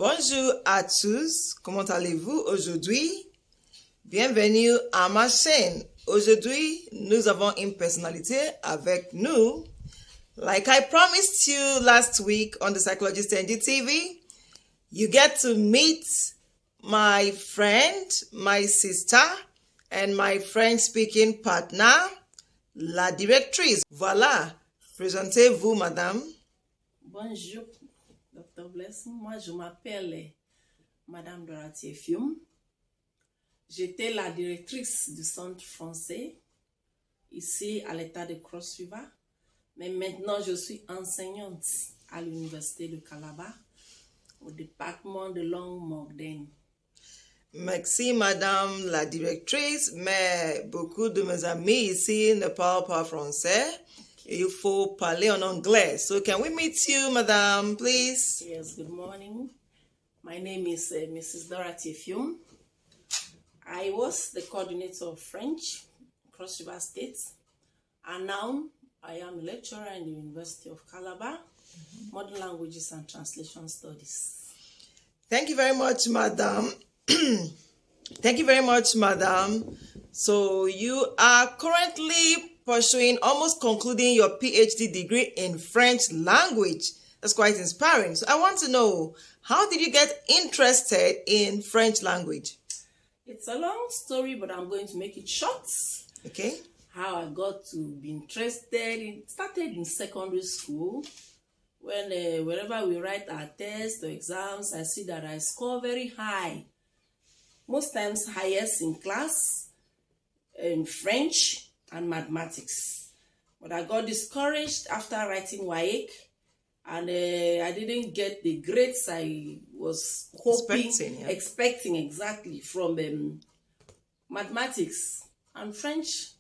Bonjour à tous, comment allez-vous aujourd'hui? Bienvenue à ma chaîne. Aujourd'hui, nous avons une personnalité avec nous. Like I promised you last week on the Psychologist NG TV, you get to meet my friend, my sister, and my French-speaking partner, la directrice. Voilà, présentez-vous, madame. Bonjour, Dr. Blessing. Moi, je m'appelle Madame Dorothy Fium. J'étais la directrice du centre français ici à l'état de Cross River. Mais maintenant, je suis enseignante à l'université de Calabar au département de langue mordaine. Merci, madame la directrice, mais beaucoup de mes amis ici ne parlent pas français. Il faut parler en anglais. So can we meet you, madam, please? Yes, good morning. My name is Mrs. Dorothy Fium. I was the coordinator of French, Cross River State, and now I am a lecturer in the University of Calabar, Modern Languages and Translation Studies. Thank you very much, madam. Thank you very much, madam. So you are currently pursuing, almost concluding your Ph.D. degree in French language. That's quite inspiring. So I want to know, how did you get interested in French language? It's a long story, but I'm going to make it short. Okay. How I got to be interested. It started in secondary school. When wherever we write our tests or exams, I see that I score very high. Most times highest in class, in French and mathematics. But I got discouraged after writing WAEC, and I didn't get the grades I was hoping, expecting exactly from mathematics and French.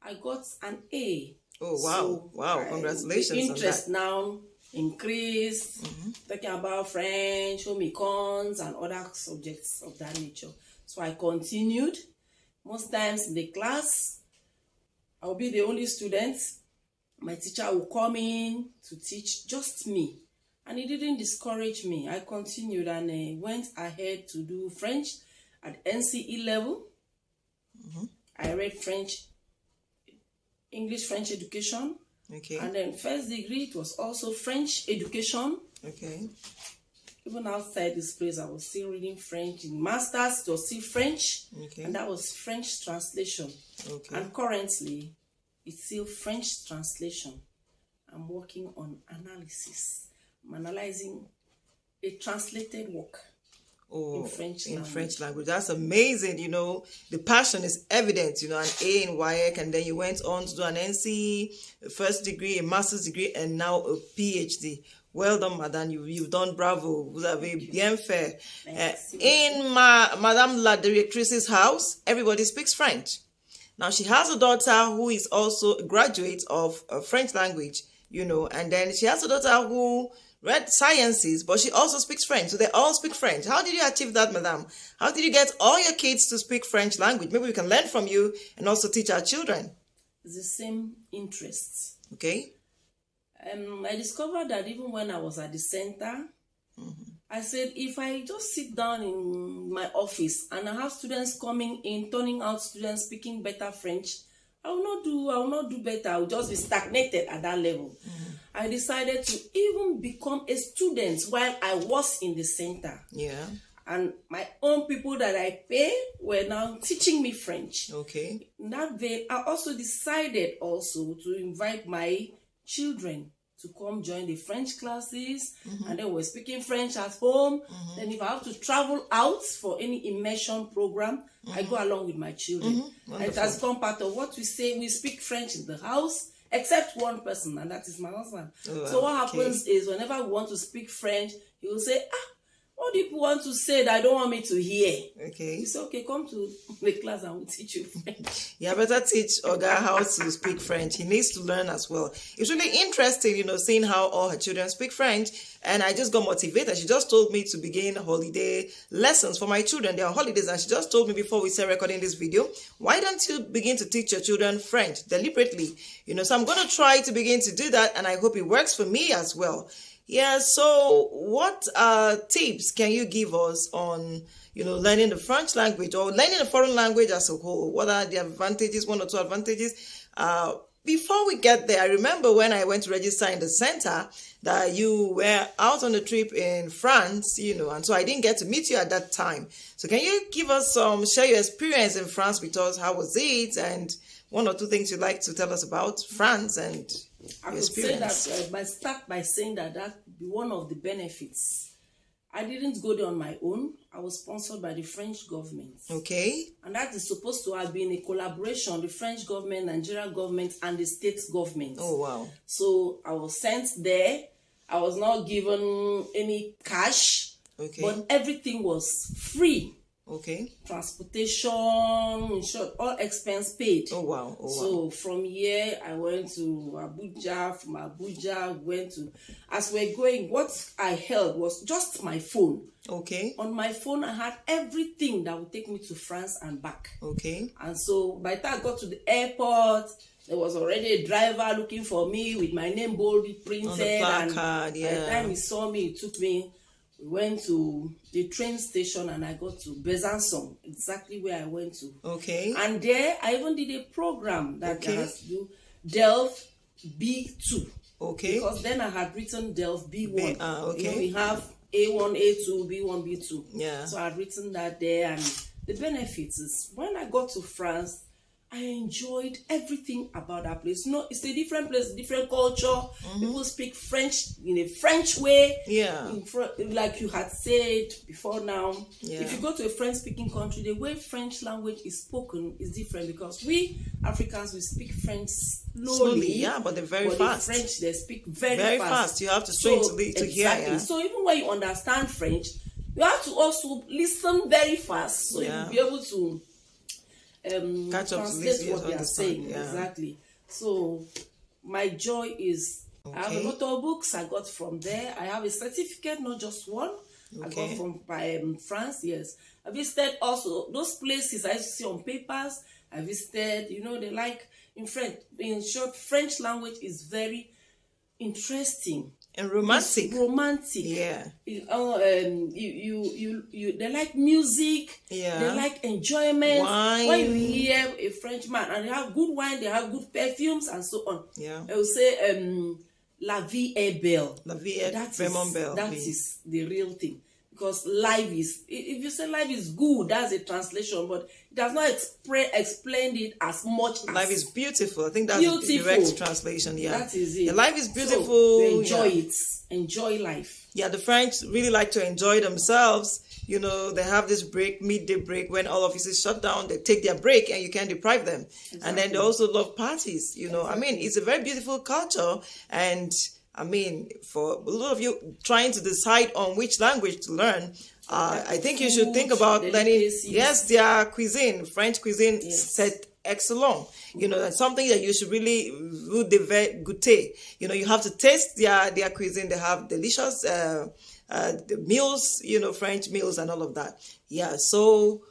I got an A. Oh, wow. So wow, congratulations the interest on that. Now increased, talking about French, home econs, and other subjects of that nature. So I continued. Most times in the class, I'll be the only student. My teacher will come in to teach just me. And it didn't discourage me. I continued and went ahead to do French at NCE level. I read French, English, French education. Okay. And then first degree, it was also French education. Okay. Even outside this place, I was still reading French. In masters, it was still French. Okay. And that was French translation. Okay. And currently, it's still French translation. I'm working on analysis. I'm analyzing a translated work in French language. That's amazing. You know, the passion is evident. You know, an A in WAEC, and then you went on to do an NCE, a first degree, a master's degree, and now a PhD. Well done, madame. You've done bravo. Vous avez bien fait. In Madame la Directrice's house, everybody speaks French. Now, she has a daughter who is also a graduate of French language, you know, and then she has a daughter who read sciences, but she also speaks French. So they all speak French. How did you achieve that, madame? How did you get all your kids to speak French language? Maybe we can learn from you and also teach our children. It's the same interests. Okay. I discovered that even when I was at the center, I said, if I just sit down in my office and I have students coming in, turning out students speaking better French, I will not do better. I will just be stagnated at that level. I decided to even become a student while I was in the center. Yeah. And my own people that I pay were now teaching me French. Okay. In that vein, I also decided also to invite my children to come join the French classes, and then we're speaking French at home. Then if I have to travel out for any immersion program, I go along with my children. And it has become part of what we say. We speak French in the house, except one person, and that is my husband. Oh, so what happens is whenever we want to speak French, he will say, what do you want to say that I don't want me to hear? Okay. It's okay, come to the class and we'll teach you French. Yeah, better teach Oga how to speak French. He needs to learn as well. It's really interesting, you know, seeing how all her children speak French. And I just got motivated. She just told me to begin holiday lessons for my children. They are holidays. And she just told me before we started recording this video, why don't you begin to teach your children French deliberately? You know, so I'm going to try to begin to do that. And I hope it works for me as well. Yeah, so what tips can you give us on, learning the French language or learning a foreign language as a whole? What are the advantages, one or two advantages? Before we get there, I remember when I went to register in the center that you were out on a trip in France, and so I didn't get to meet you at that time. So can you give us share your experience in France with us? How was it? And one or two things you'd like to tell us about France and I your could say experience. that I start by saying that would be one of the benefits. I didn't go there on my own. I was sponsored by the French government. Okay. And that is supposed to have been a collaboration, the French government, Nigerian government, and the state government. Oh, wow. So I was sent there. I was not given any cash, Okay. but everything was free. Okay. Transportation, in short, all expense paid. Oh, wow. Oh, wow. So from here, I went to Abuja. From Abuja, as we're going, what I held was just my phone. Okay. On my phone, I had everything that would take me to France and back. Okay. And so by the time I got to the airport, there was already a driver looking for me with my name boldly printed. On the placard, and by the time he saw me, he took me. We went to the train station and I got to Besançon, exactly where I went to. Okay. And there, I even did a program that has to do Delft B2. Okay. Because then I had written Delft B1. Okay. We have A1, A2, B1, B2. Yeah. So I had written that there. And the benefits is when I got to France, I enjoyed everything about that place. No, it's a different place, different culture. People speak French in a French way. Yeah. Like you had said before now. Yeah. If you go to a French-speaking country, the way French language is spoken is different because we Africans, we speak French slowly. Yeah, but they're very but fast. The French, they speak very fast. fast. You have to strain to hear. Exactly. Yeah. So even when you understand French, you have to also listen very fast so you'll be able to catch up to translate what they are saying. Yeah. Exactly. So my joy is I have a lot of books I got from there. I have a certificate, not just one. I got from France. Yes, I visited also those places I used to see on papers. I visited. They like in French. In short, French language is very interesting. And romantic. It's romantic. Yeah. They like music. Yeah. They like enjoyment. Wine. When you hear a Frenchman and they have good wine, they have good perfumes and so on. Yeah. I will say La vie est belle. La vie est vraiment belle. That is the real thing. Because life is, if you say life is good, that's a translation, but it does not explain it as much as life is beautiful. I think that's the direct translation. Yeah, that is it. The life is beautiful. So enjoy it. Enjoy life. Yeah, the French really like to enjoy themselves. They have this midday break when all offices shut down. They take their break and you can't deprive them. Exactly. And then they also love parties. Exactly. I mean, it's a very beautiful culture. And I mean, for a lot of you trying to decide on which language to learn, I think you should think about learning. Yes, their cuisine, French cuisine, c'est excellent. That's something that you should really goûter. You have to taste their cuisine. They have delicious the meals, French meals and all of that. Yeah, so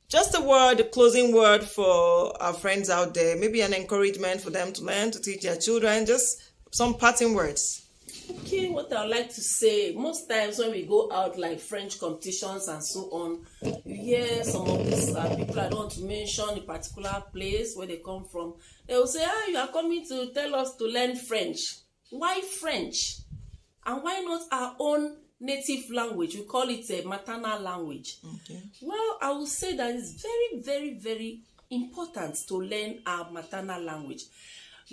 just a closing word for our friends out there. Maybe an encouragement for them to learn, to teach their children. Just some parting words. Okay, what I would like to say, most times when we go out like French competitions and so on, you hear some of these people, I don't want to mention a particular place where they come from. They will say, you are coming to tell us to learn French. Why French? And why not our own native language? We call it a maternal language. Okay. Well, I will say that it's very, very, very important to learn our maternal language.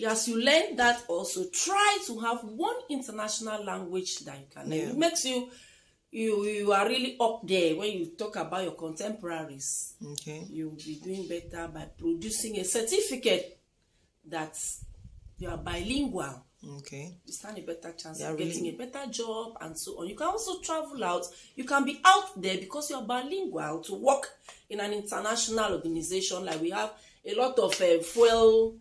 As you learn that, also try to have one international language that you can learn. It makes you are really up there when you talk about your contemporaries. Okay. You'll be doing better by producing a certificate that you are bilingual. Okay. You stand a better chance of getting a better job and so on. You can also travel out. You can be out there because you are bilingual to work in an international organization. Like we have a lot of fuel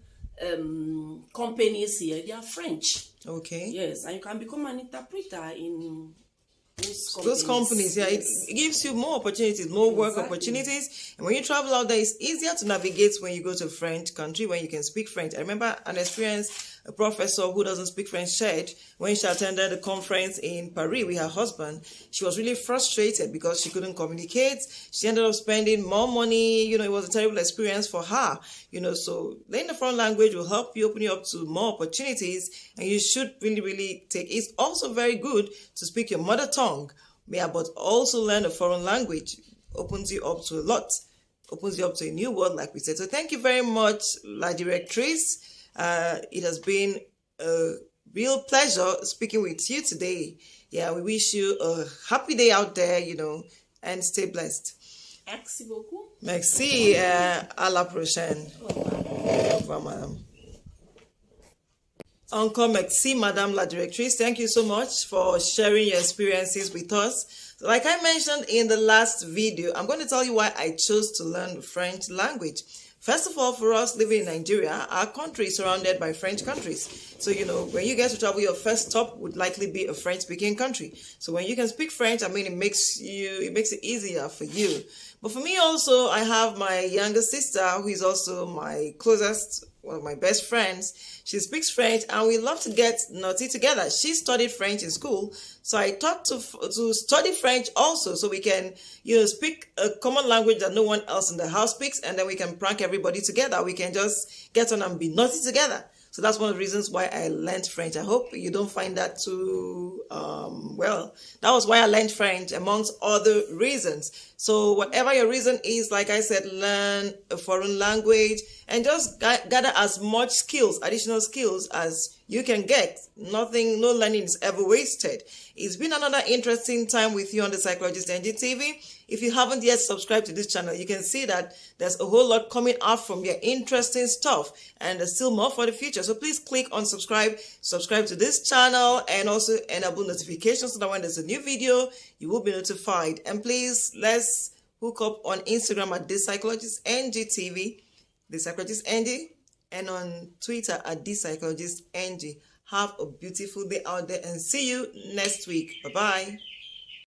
companies here. They are French. Okay. Yes, and you can become an interpreter in companies. Those companies, yeah, Yes. it gives you more opportunities, more work Exactly. opportunities. And when you travel out there, it's easier to navigate when you go to a French country, when you can speak French. I remember an experience a professor who doesn't speak French shared when she attended a conference in Paris with her husband. She was really frustrated because she couldn't communicate. She ended up spending more money. You know, it was a terrible experience for her. You know, so learning the foreign language will help you, open you up to more opportunities, and you should really, really take it. It's also very good to speak your mother tongue, yeah, but also learn a foreign language. Opens you up to a lot, opens you up to a new world, like we said. So thank you very much, La Directrice. It has been a real pleasure speaking with you today. Yeah, we wish you a happy day out there, you know, and stay blessed. Merci beaucoup. Merci. À la prochaine. Au revoir, madame. Encore merci, Madame la Directrice. Thank you so much for sharing your experiences with us. Like I mentioned in the last video, I'm going to tell you why I chose to learn the French language. First of all, for us living in Nigeria, our country is surrounded by French countries. So, you know, when you get to travel, your first stop would likely be a French-speaking country. So when you can speak French, I mean, it makes it easier for you. But for me also, I have my younger sister who is also my closest, one of my best friends. She speaks French and we love to get naughty together. She studied French in school, so I thought to study French also, so we can, you know, speak a common language that no one else in the house speaks, and then we can prank everybody together. We can just get on and be naughty together. So that's one of the reasons why I learned French. I hope you don't find that too, well, that was why I learned French, amongst other reasons. So whatever your reason is, like I said, learn a foreign language and just gather as much skills, additional skills as you can get. No learning is ever wasted. It's been another interesting time with you on the Psychologist NG TV. If you haven't yet subscribed to this channel, you can see that there's a whole lot coming out from your interesting stuff, and there's still more for the future. So please click on subscribe to this channel, and also enable notifications so that when there's a new video, you will be notified. And please, let's hook up on Instagram at This Psychologist NG TV, This Psychologist NG, and on Twitter at This Psychologist NG. Have a beautiful day out there and see you next week. Bye-bye.